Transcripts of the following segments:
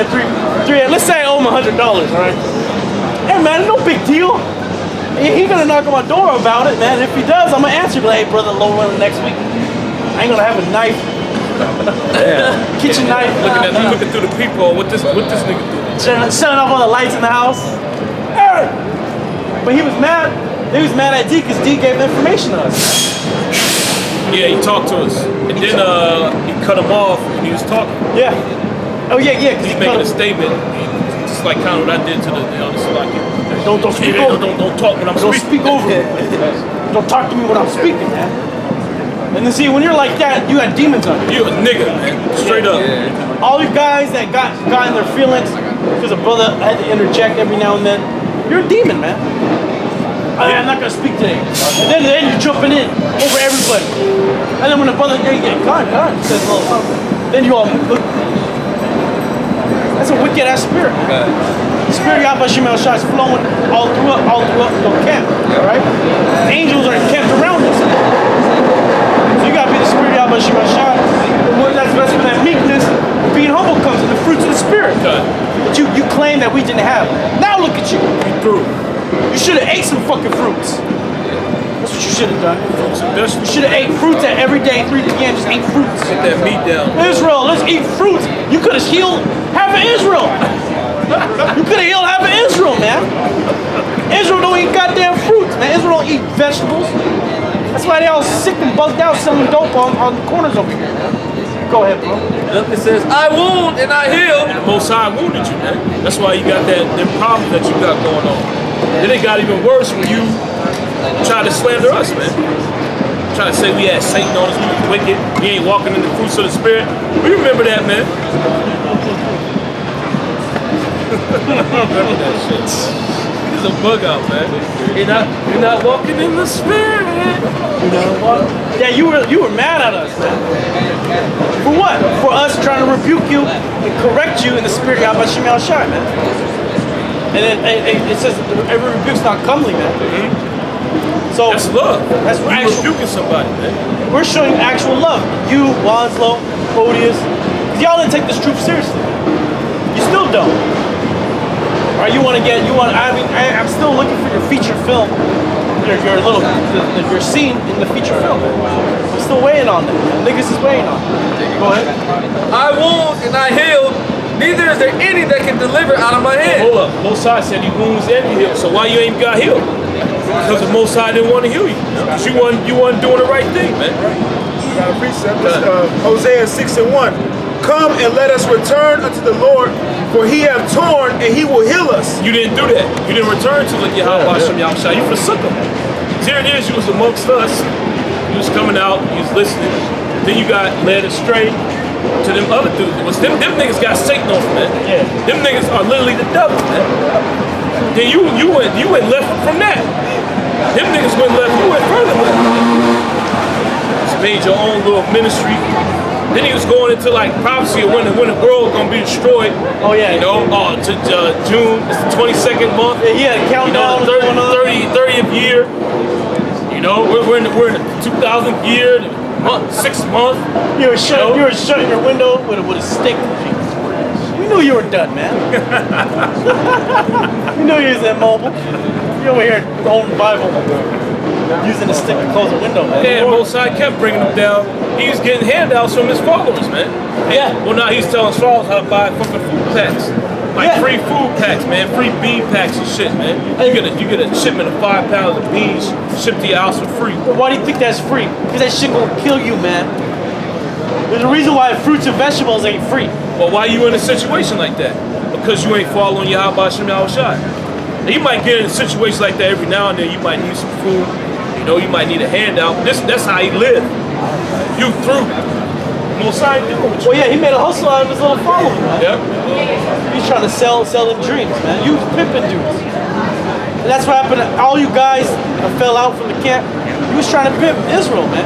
Let's say I owe him $100, all right? Hey, man, no big deal. He gonna knock on my door about it, man. If he does, I'm gonna answer. Like, hey, brother, lower one next week. I ain't gonna have a knife. Kitchen knife. Looking through the peephole. What this nigga doing? Shutting off all the lights in the house. Hey! But he was mad. He was mad at D because D gave information to us. Yeah, he talked to us, and then he cut him off when he was talking. Yeah. Oh yeah, because he's making a statement. Just like kind of what I did to the like. Don't speak over. Don't talk when I'm speaking. Don't speak over me. Don't talk to me when I'm speaking, man. And then see, when you're like that, you got demons on you. You a nigga, man. Straight up. All you guys that got in their feelings because a brother had to interject every now and then, you're a demon, man. I'm not gonna speak today. And then you're jumping in over everybody. And then when the brother, hey, God, says a little something, then you all look. That's a wicked ass spirit, man. The spirit of Yahweh Shemel Shah is flowing all throughout the camp, right? Angels are kept around us. So you gotta be the spirit of Yahweh Shemel Shah. That's when that meekness, being humble comes in, the fruits of the spirit. But you claim that we didn't have. Now look at you. You through. You should have ate some fucking fruits. That's what you should have done. You should have ate fruits at every day, 3 p.m. Just eat fruits. Get that meat down. Israel, let's eat fruits. You could have healed half of Israel. You could have healed half of Israel, man. Israel don't eat goddamn fruits, man. Israel don't eat vegetables. That's why they all sick and bugged out selling dope on the corners over here. Go ahead, bro. It says, I wound and I healed. Most High wounded you, man. That's why you got them problems that you got going on. Then it got even worse when you try to slander us, man. Trying to say we had Satan on us, we was wicked, we ain't walking in the fruits of the spirit. We remember that, man. Remember that shit. It's a bug out, man. You're not walking in the spirit. Yeah, you were mad at us, man. For what? For us trying to rebuke you and correct you in the spirit of Yahweh Shemel Shai, man. And it says every rebuke's not comely, man. So that's love. That's you rebuking somebody, man. We're showing actual love. You, Wanslow, Odious, because y'all didn't take this truth seriously. You still don't. Right? I'm still looking for your feature film. Your scene in the feature film. I'm still waiting on that. Niggas is waiting on it. Go ahead. I wound and I healed. Neither is there any that can deliver out of my hand. Hold up. Mosai said he wounds and he healed. So why you ain't got healed? Because the Mosai didn't want to heal you. Because you wasn't doing the right thing, man. You got a precept. Hosea 6:1. Come and let us return unto the Lord, for he hath torn and he will heal us. You didn't do that. You didn't return to the Yahweh Shem Yahushua. You forsook him. Here it is, you was amongst us. You was coming out, you was listening. Then you got led astray to them other dudes. Them niggas got Satan on them, man. Yeah. Them niggas are literally the devil, man. Then you went left from that. Them niggas went left, you went further left. Just made your own little ministry. Then he was going into like prophecy of when the world gonna be destroyed. Oh yeah. You know, to June, it's the 22nd month. Yeah, countdown. You know, the 30th year. You know, we're in the 2000th year, sixth month. You were shutting your window with a stick. We knew you were done, man. We knew you was immobile. You over here holding the Bible, using a stick to close a window, man. Yeah, Mosai kept bringing him down. He was getting handouts from his followers, man. Yeah. Well, now he's telling his followers how to buy fucking food packs. Like free food packs, man. Free bean packs and shit, man. You get a shipment of 5 pounds of beans shipped to your house for free. Why do you think that's free? Because that shit gonna kill you, man. There's a reason why fruits and vegetables ain't free. Well, why you in a situation like that? Because you ain't following Yahweh Shem Yahushua. Now, you might get in a situation like that every now and then. You might need some food. You know, you might need a handout. That's how he lived. You through. Mosai doing what you. Well, yeah, he made a hustle out of his little following, man. Yep. He's trying to sell them dreams, man. You pimping dudes. And that's what happened to all you guys that fell out from the camp. You was trying to pimp Israel, man.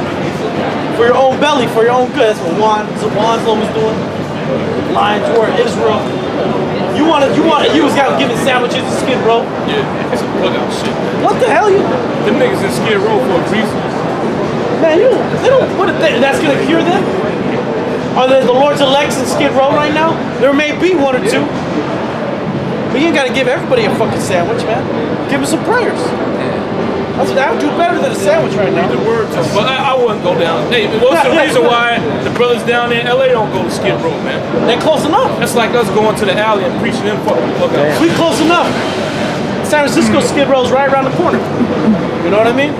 For your own belly, for your own good. That's what Wanslow was doing. Lying toward Israel. You was out giving sandwiches to Skid Row. Yeah, it's a bug out shit, man. What the hell you? Them niggas in Skid Row for a reason. Man, they don't. That's gonna cure them. Are there the Lord's elects in Skid Row right now? There may be one or two. But you ain't gotta give everybody a fucking sandwich, man. Give them some prayers. I would do better than a sandwich right now. The word, but I wouldn't go down. Hey, what's the reason why the brothers down there in LA don't go to Skid Row, man? They're close enough. That's like us going to the alley and preaching them fucking people out. We close enough. San Francisco Skid Row's right around the corner. You know what I mean?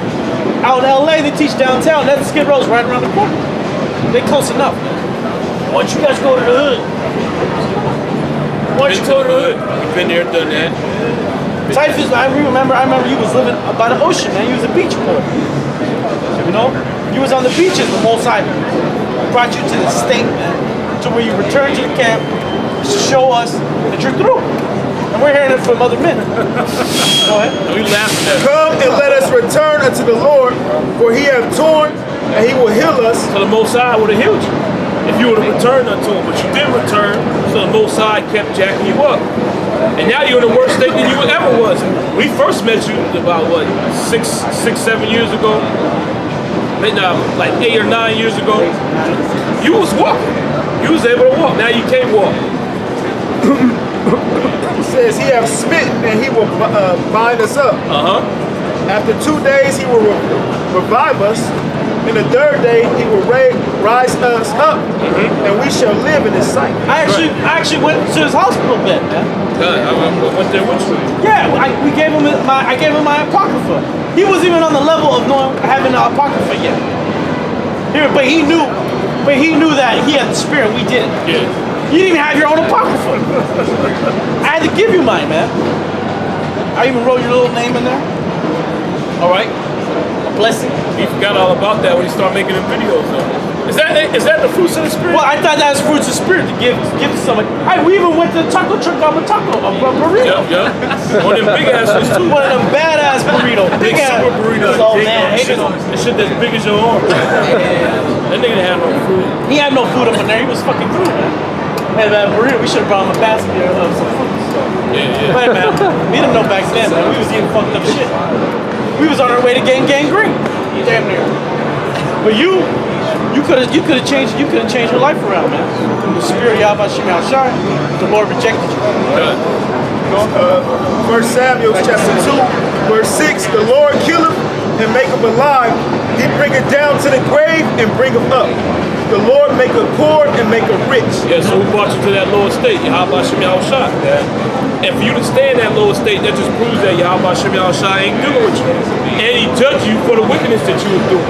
Out in LA, they teach downtown. That Skid Row's right around the corner. They close enough. Why don't you guys go to the hood? Why don't you go to the hood? We've been there, done that. Typhus, I remember you was living by the ocean, man. You was a beach boy. You know? You was on the beaches the whole time. Brought you to the state, man. To where you returned to the camp to show us that you're through. And we're hearing it from other men. Go ahead. And we laughing at it. Come and let us return unto the Lord, for he hath torn, and he will heal us. So the Most High would have healed you if you would have returned unto him. But you didn't return, so the Most High kept jacking you up. And now you're in a worse state than you ever was. We first met you about, what, 7 years ago? Like 8 or 9 years ago. You was walking. You was able to walk. Now you can't walk. He says he hath smitten, and he will bind us up. After 2 days he will revive us. And the third day he will rise us up, and we shall live in his sight. I actually went to his hospital bed, man. God, I went there with you. Yeah, I gave him my apocrypha. He wasn't even on the level of having the apocrypha yet. But he knew that he had the spirit. We didn't. Yeah. You didn't even have your own apocrypha. I had to give you mine, man. I even wrote your little name in there. All right. A blessing. He forgot all about that when he started making them videos, though. Is that the fruits of the spirit? Well, I thought that was fruits of spirit to give to somebody. We even went to the taco truck on a burrito. Yeah. One of them big asses too. One of them badass burritos. Big super burritos. Oh man, That shit that's big as your arm. That nigga didn't have no food. he had no food up in there. He was fucking through, man. Hey man, burrito. We should have brought him a basket of some fruits. Yeah. But hey, man, we didn't know back then, man. We was getting fucked up shit. We was on our way to getting gangrene. Damn near. But you could have changed your life around, man. The spirit of Yahweh Shem Shai, the Lord rejected you. Good. 1 Samuel chapter 2, verse 6, the Lord killeth and maketh alive. He bringeth down to the grave and bringeth up. The Lord maketh poor and maketh rich. Yeah, so we brought you to that lower state, Yahweh Shem Shai. And for you to stay in that lower state, that just proves that Yahweh Shem Shai ain't dealing with you. And he judged you for the wickedness that you were doing.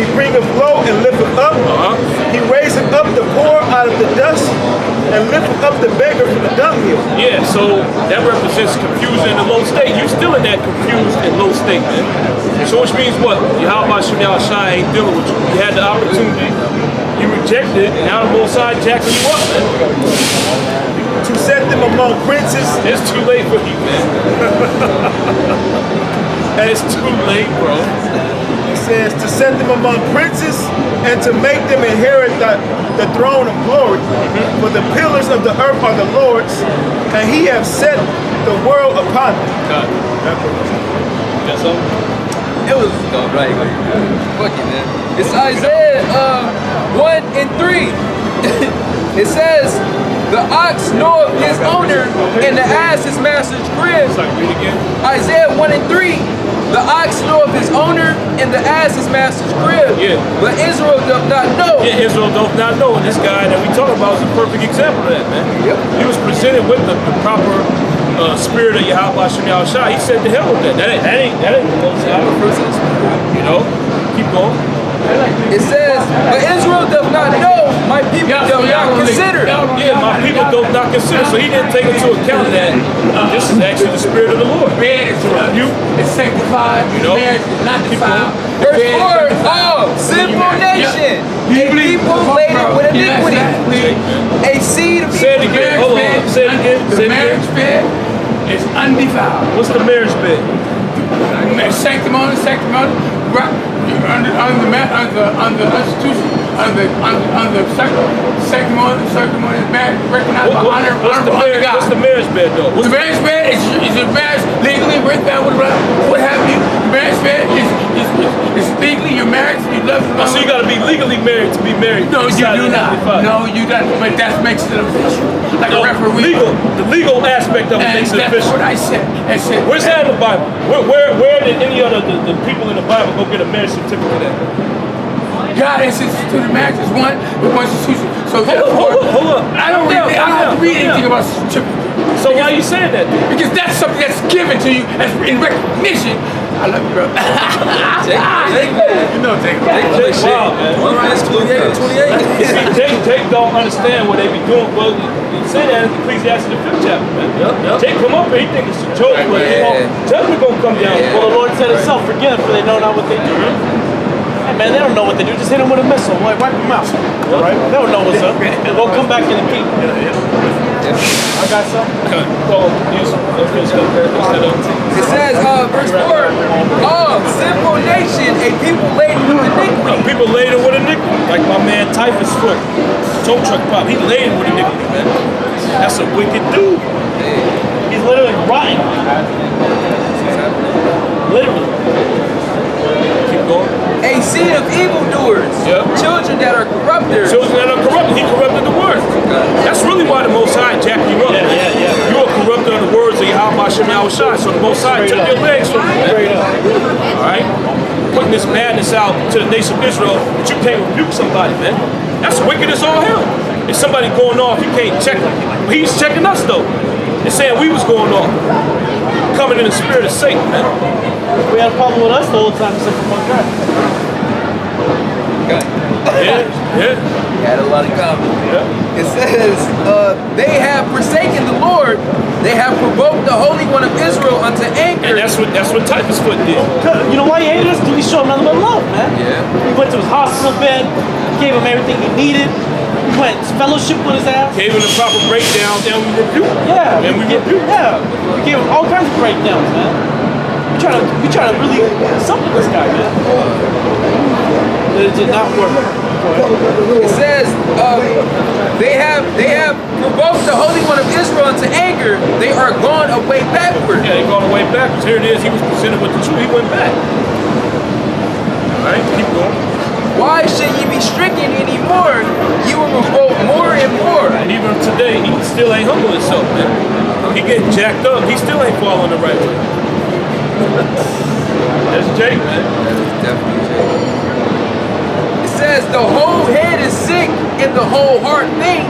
He bringeth low and lifteth up. He raiseth up the poor out of the dust and lifteth up the beggar from the dunghill. Yeah, so that represents confusion in the low state. You're still in that confused and low state, man. So which means what? Yahweh Shem Shai ain't dealing with you. You had the opportunity, you rejected it, now the Most High jacking you up, man. To set them among princes. It's too late for you, man. It's too late, bro. He says to set them among princes and to make them inherit the throne of glory. For the pillars of the earth are the Lord's, and he hath set the world upon them. God. Got something? It was right. Fuck it, man. It's Isaiah 1:3. It says, the ox knoweth his owner, and the ass his master's crib. Sorry, read again. Isaiah 1:3. The ox knoweth his owner, and the ass his master's crib. Yeah. But Israel doth not know. Yeah, Israel doth not know. And this guy that we talking about is a perfect example of that, man. Yep. He was presented with the proper spirit of Yahweh Shem Shai. He said, "The hell with that. That ain't the Most High." You know, keep going. It says, but Israel doth not know, my people doth not consider. Yeah, my people doth not consider. So he didn't take into account that this is actually the spirit of the Lord. Bed is it's sanctified. You know, marriage is not defiled. Verse 4, sinful nation, a people laden with iniquity, a seed of Say it again. Hold on. Say it again. The marriage bed is undefiled. What's the marriage bed? Sanctimony, right? Under the institution, under sanctimony is marriage recognized by honor under God. What's the marriage bed though? The marriage bed is a marriage legally written down what have you. The marriage bed is legally your marriage. You loves the So you got to be legally married to be married. No, you inside do of the not. Heavenly Father. No, you don't. But that makes it official. Like No, a referee. the legal aspect of it And makes it that's official. what I said. I said. Where's that in the Bible? Where did any other the people in the Bible go get a marriage certificate at? God has instituted marriage as one institution. So therefore, Hold up. I don't have to read anything about certificate. So why are you saying that? Then? Because that's something that's given to you as in recognition. I love you, bro. You know, Jake. Jake, wow, man. 28. Jake don't understand what they be doing. Well, you say that in Ecclesiastes the 5th chapter, man. Jake come up here, he think it's a joke, but judgment gonna come down. Well, the Lord said himself, forgive them, for they know not what they do. Hey, man, they don't know what they do. Just hit them with a missile. Like, wipe them out. Right? They don't know what's up. And they'll come back in the key. I got something. Well, It says, verse 4, oh, sinful nation, a people laden with iniquity. People laden with iniquity, like my man Typhus Foot, tow truck pop. He laden with iniquity, man. That's a wicked dude. He's literally rotten. Literally. Keep going. A seed of evildoers. Yep. Children that are corrupters. Children that are corrupted, he corrupted the word. That's really why the Most High jacked you up. Yeah. You're a corrupter of the words of Yahweh Shem Yahushua. So the Most High took your legs from you. Alright? Putting this madness out to the nation of Israel, but you can't rebuke somebody, man. That's wicked as all hell. If somebody going off, you can't check him. He's checking us though. They're saying we was going off. Coming in the spirit of Satan, man. We had a problem with us the whole time except for one guy. Yeah. Had a lot of comments. Yeah. It says, they have forsaken the Lord. They have provoked the Holy One of Israel unto anger. And that's what Typhus Foot did. You know why he hated us? Because we showed him nothing but love, man. Yeah. We went to his hospital bed, gave him everything he needed. We went fellowship with his ass. Gave him the proper breakdown, and we rebuked. Yeah. And we rebuked. Yeah. We gave him all kinds of breakdowns, man. We try to really something this guy, man. But it did not work. It says, they have provoked the Holy One of Israel unto anger. They are gone away backward. Yeah, they gone away backwards. Here it is. He was presented with the truth. He went back. All right, keep going. Why should ye be stricken anymore? You will revolt more and more. And even today, he still ain't humble himself, man. He getting jacked up. He still ain't following the right way. That's Jake, man. Definitely Jake. It says the whole head is sick and the whole heart faint.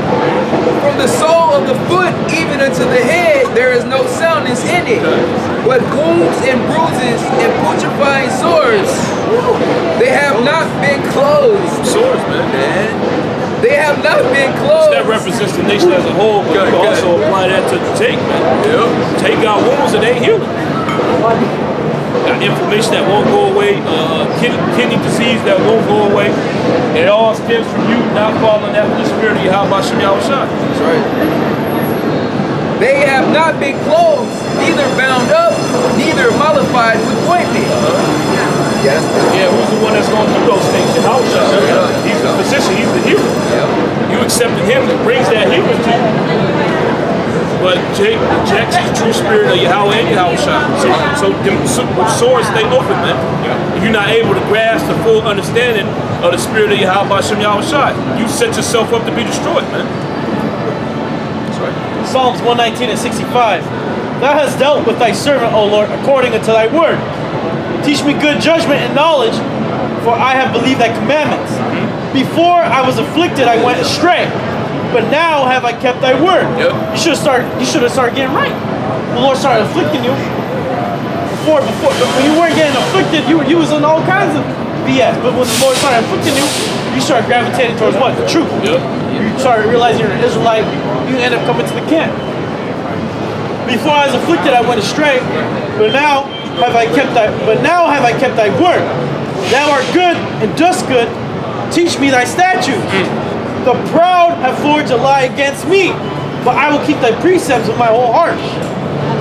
From the sole of the foot even unto the head there is no soundness in it, but wounds and bruises and putrefying sores. They have not been closed. Swords, man. They have not been closed. That represents the nation as a whole, but you can also apply that to Jake, man. Take got wounds and ain't healing. Got inflammation that won't go away, kidney disease that won't go away. It all stems from you not following after the spirit of Yahweh Shem Yahushua. That's right. They have not been closed, neither bound up, neither mollified with ointment. Yes. Yeah, who's the one that's going through those things? Yahushua. He's the physician, he's the healer. You accepted him that brings that healing to you. But Jake rejects the true spirit of Yahweh and Yahushua. So them swords stay open, man. If you're not able to grasp the full understanding of the spirit of Yahweh Shem Yahushua, you set yourself up to be destroyed, man. That's right. Psalms 119 and 65. Thou hast dealt with thy servant, O Lord, according unto thy word. Teach me good judgment and knowledge, for I have believed thy commandments. Before I was afflicted, I went astray, but now have I kept thy word. You should have started getting right. The Lord started afflicting you. Before when you weren't getting afflicted, you was in all kinds of BS. But when the Lord started afflicting you, you started gravitating towards what? The truth. You started realizing you're an Israelite. You end up coming to the camp. Before I was afflicted, I went astray, but now have I kept thy word. Thou art good and dost good. Teach me thy statutes. The proud have forged a lie against me, but I will keep thy precepts with my whole heart.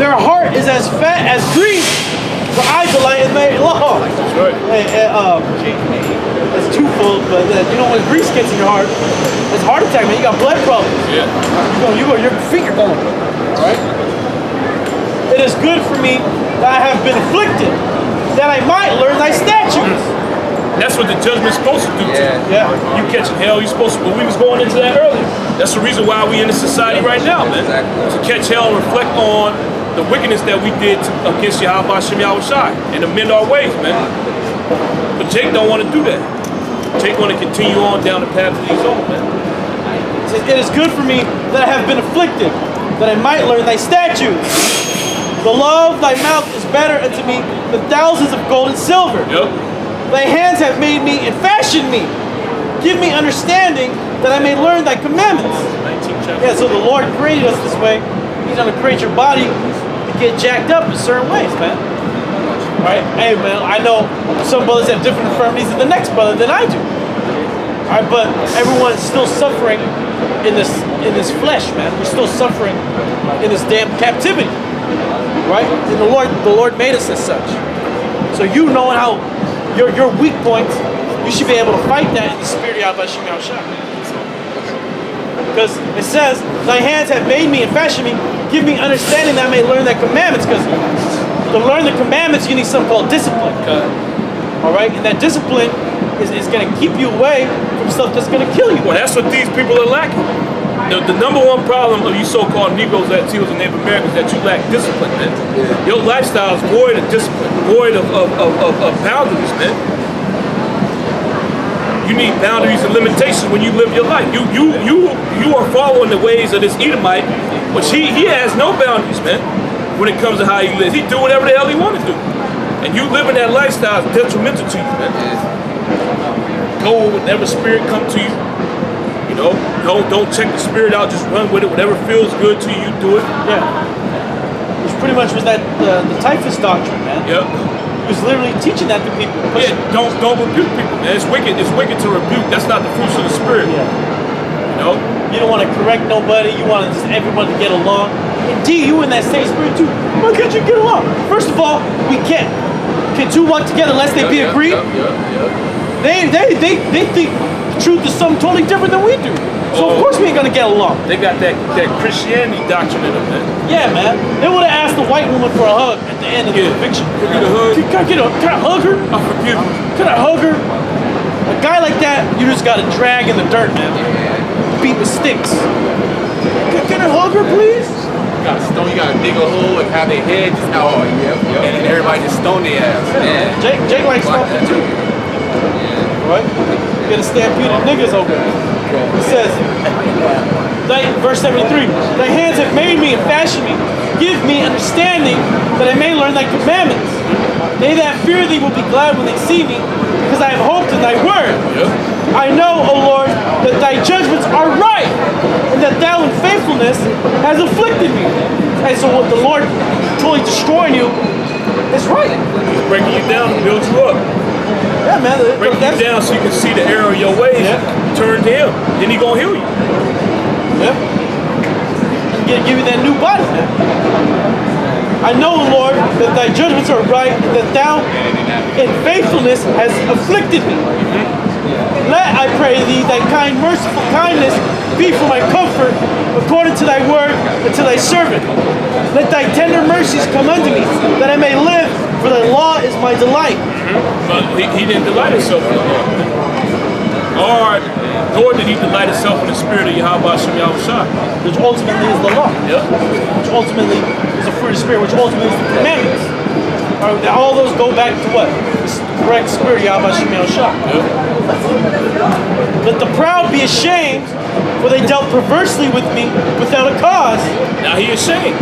Their heart is as fat as grease, but I delight in thy law. That's right. It's twofold, but you know when grease gets in your heart, it's heart attack, man. You got blood problems. Your feet are going. All right. It is good for me that I have been afflicted, that I might learn thy statutes. That's what the judgment's supposed to do to you. Yeah. You catching hell, you're supposed to, but we was going into that earlier. That's the reason why we in this society right now, man. Exactly. To catch hell and reflect on the wickedness that we did against Yahweh Shem Yahushai and amend our ways, man. But Jake don't want to do that. Jake want to continue on down the path that he's on, man. It is good for me that I have been afflicted, that I might learn thy statutes. The law of thy mouth is better unto me than thousands of gold and silver. Yep. Thy hands have made me and fashioned me. Give me understanding that I may learn thy commandments. 19th chapter. Yeah, so the Lord created us this way. He's gonna create your body to get jacked up in certain ways, man. Right? Hey, man, I know some brothers have different infirmities than the next brother than I do. All right, but everyone is still suffering in this flesh, man. We're still suffering in this damn captivity, right? And the Lord made us as such. So you knowing how your weak points, you should be able to fight that in the spirit of Yahweh Shem Yahushua. Because it says, thy hands have made me and fashioned me. Give me understanding that I may learn thy commandments. Because to learn the commandments, you need something called discipline. All right? And that discipline is going to keep you away from stuff that's going to kill you. Well, that's what these people are lacking. The number one problem of you so-called Negroes, Latinos, and Native Americans is that you lack discipline, man. Your lifestyle is void of discipline, void of boundaries, man. You need boundaries and limitations when you live your life. You are following the ways of this Edomite, which he has no boundaries, man, when it comes to how he lives. He do whatever the hell he want to do. And you living that lifestyle is detrimental to you, man. Go with whatever spirit come to you. You know, don't check the spirit out, just run with it. Whatever feels good to you, do it. Yeah. Which pretty much was that the typhus doctrine, man. Yep. He was literally teaching that to people. Yeah, don't rebuke people, man. It's wicked to rebuke. That's not the fruits of the spirit. Yeah. You know? You don't want to correct nobody. You want just everyone to get along. Indeed, you in that same spirit too. Why can't you get along? First of all, we can't. Can two walk together unless they be agreed? They think truth is something totally different than we do. So of course we ain't gonna get along. They got that Christianity doctrine in them, man. Yeah, man. They would have asked the white woman for a hug at the end of the conviction. Give me the hug. Can I hug her? I forgive you. Can I hug her? A guy like that, you just gotta drag in the dirt, man. Beat with sticks. Can I hug her, please? You gotta dig a hole and have their head just out. Oh, and then everybody just stone their ass. Yeah. Jake likes smoking too. Right? Get a stampede of niggas over there. It says, verse 73, thy hands have made me and fashioned me. Give me understanding that I may learn thy commandments. They that fear thee will be glad when they see me, because I have hoped in thy word. I know, O Lord, that thy judgments are right, and that thou in faithfulness has afflicted me. And so what the Lord totally destroying you is right. He's breaking you down to build you up. Yeah, man. Breaking you down so you can see the error of your ways. Yeah. Turn to him. Then he gonna heal you. Yeah. Give you that new body, man. I know, Lord, that thy judgments are right, and that thou in faithfulness has afflicted me. Let, I pray thee, thy kind, merciful kindness be for my comfort, according to thy word and to thy servant. Let thy tender mercies come unto me, that I may live, for thy law is my delight. But he didn't delight himself in the law. Nor did he delight himself in the spirit of Yahweh Shem Yahushua. Which ultimately is the law. Yep. Which ultimately is the fruit of the spirit, which ultimately is the commandments. All those go back to what? The correct spirit of Yahweh Shem Yahushua. Yep. Let the proud be ashamed, for they dealt perversely with me without a cause. Now he ashamed.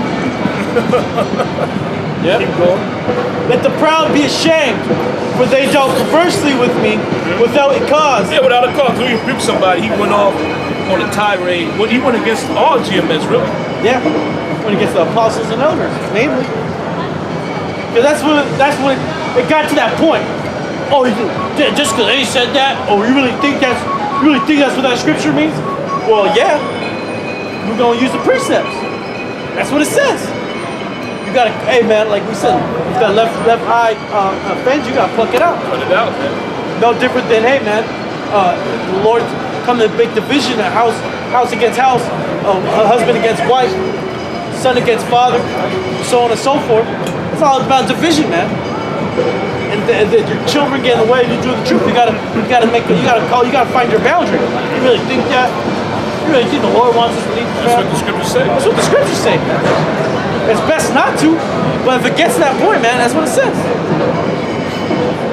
Yep. Keep going. Let the proud be ashamed, for they dealt perversely with me without a cause. Yeah, without a cause. When he rebuked somebody, he went off on a tirade. He went against all GMS, really. Yeah, when it gets the apostles and elders, namely. Because that's when it got to that point. Oh, just because they said that, oh, you really think that's what that scripture means? Well, yeah. We're gonna use the precepts. That's what it says. You gotta, hey man, like we said, if that left eye offends you, gotta pluck it out. Cut it out, man. No different than, hey man, the Lord come to make division, a house against house, a husband against wife, son against father, so on and so forth. It's all about division, man. your children get in the way of you do the truth. You gotta find your boundary. You really think that? You really think the Lord wants us to leave the That's what the scriptures say. That's what the scriptures say. It's best not to, but if it gets to that point, man, that's what it says.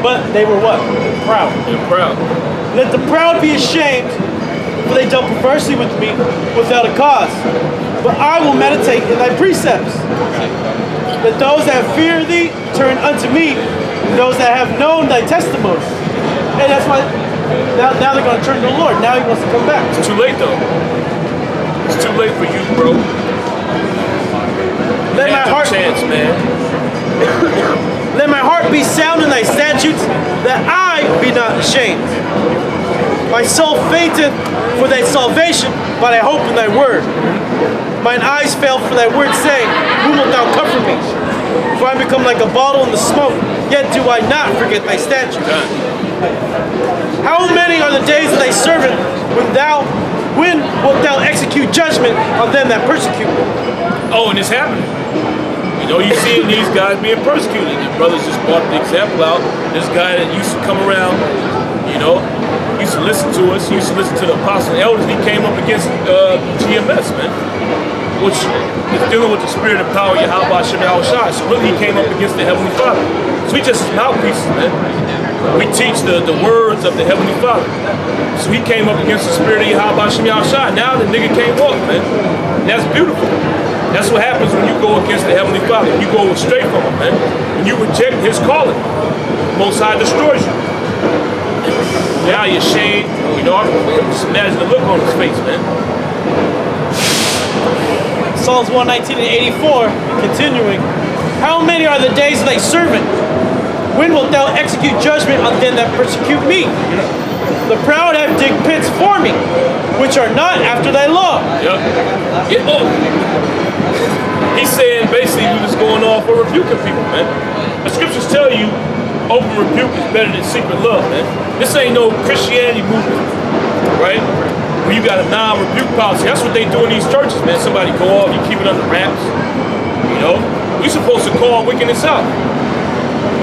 But they were what? Proud. They're proud. Let the proud be ashamed, for they dealt perversely with me without a cause. But I will meditate in thy precepts. Let those that fear thee turn unto me, and those that have known thy testimonies. And that's why now they're going to turn to the Lord. Now he wants to come back. It's too late though. It's too late for you, bro. Let my heart chance, man. Let my heart be sound in thy statutes, that I be not ashamed. My soul fainteth for thy salvation, but I hope in thy word. Mine eyes fail for thy word, saying, whom wilt thou comfort me? For I become like a bottle in the smoke, yet do I not forget thy statutes. How many are the days of thy servant when wilt thou execute judgment on them that persecute me? Oh, and it's happening. You know, you're seeing these guys being persecuted. Your brothers just brought the example out. This guy that used to come around, you know, used to listen to us, used to listen to the apostles and elders. He came up against GMS, man, which is dealing with the spirit and power of Yahweh Shem Yahushai. So really, he came up against the Heavenly Father. So we just mouthpieces, man. We teach the words of the Heavenly Father. So he came up against the spirit of Yahweh Shem Yahushai. Now the nigga came up, man. And that's beautiful. That's what happens when you go against the Heavenly Father. You go straight from him, man. When you reject his calling, Most High destroys you. Now you're ashamed. You know, just imagine the look on his face, man. Psalms 119 and 84, continuing. How many are the days of thy servant? When wilt thou execute judgment on them that persecute me? The proud have digged pits for me, which are not after thy law. Yep. He's saying basically we just going off for rebuking people, man. The scriptures tell you open rebuke is better than secret love, man. This ain't no Christianity movement, right? Where you got a non-rebuke policy. That's what they do in these churches, man. Somebody go off, you keep it under wraps. You know? We supposed to call wickedness out.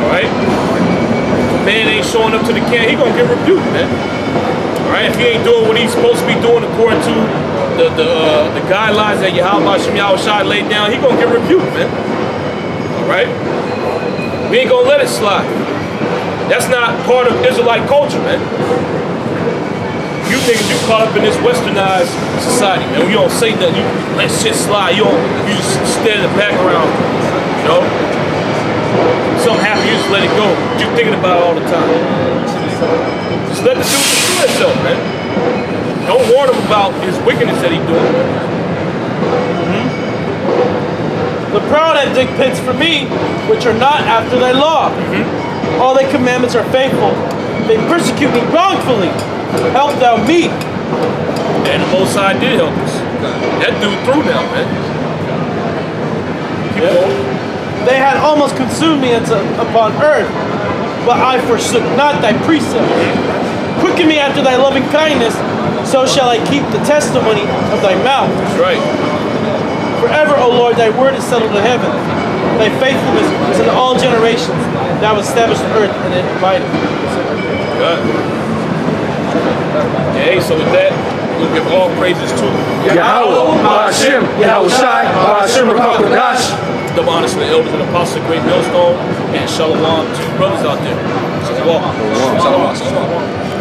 Alright? If a man ain't showing up to the camp, he gonna get rebuked, man. Alright? If he ain't doing what he's supposed to be doing according to the guidelines that Yahweh Shem Yahushai laid down, he gonna get rebuked, man. Alright? We ain't gonna let it slide. That's not part of Israelite culture, man. You niggas, you caught up in this westernized society, man. You don't say nothing, you let shit slide. You just stare in the background, you know? Something happens, you just let it go. You're thinking about it all the time. Just let the dude destroy himself, man. Don't warn him about his wickedness that he's doing. The proud have digged pits for me, which are not after thy law. All thy commandments are faithful. They persecute me wrongfully. Help thou me. And the Most High did help us. That dude threw now, man. Keep going. They had almost consumed me upon earth, but I forsook not thy precepts. Quicken me after thy loving kindness, so shall I keep the testimony of thy mouth. That's right. Forever, O Lord, thy word is settled in heaven. Thy faithfulness is in all generations. Thou hast established the earth, and it abideth. Good. Okay, so with that, we'll give all praises to Yahweh, Hashem, Yahushai, Hashem, Rakakadash. double honors to the elders and apostles of Great Millstone, and shalom to you brothers out there. Shalom. Shalom.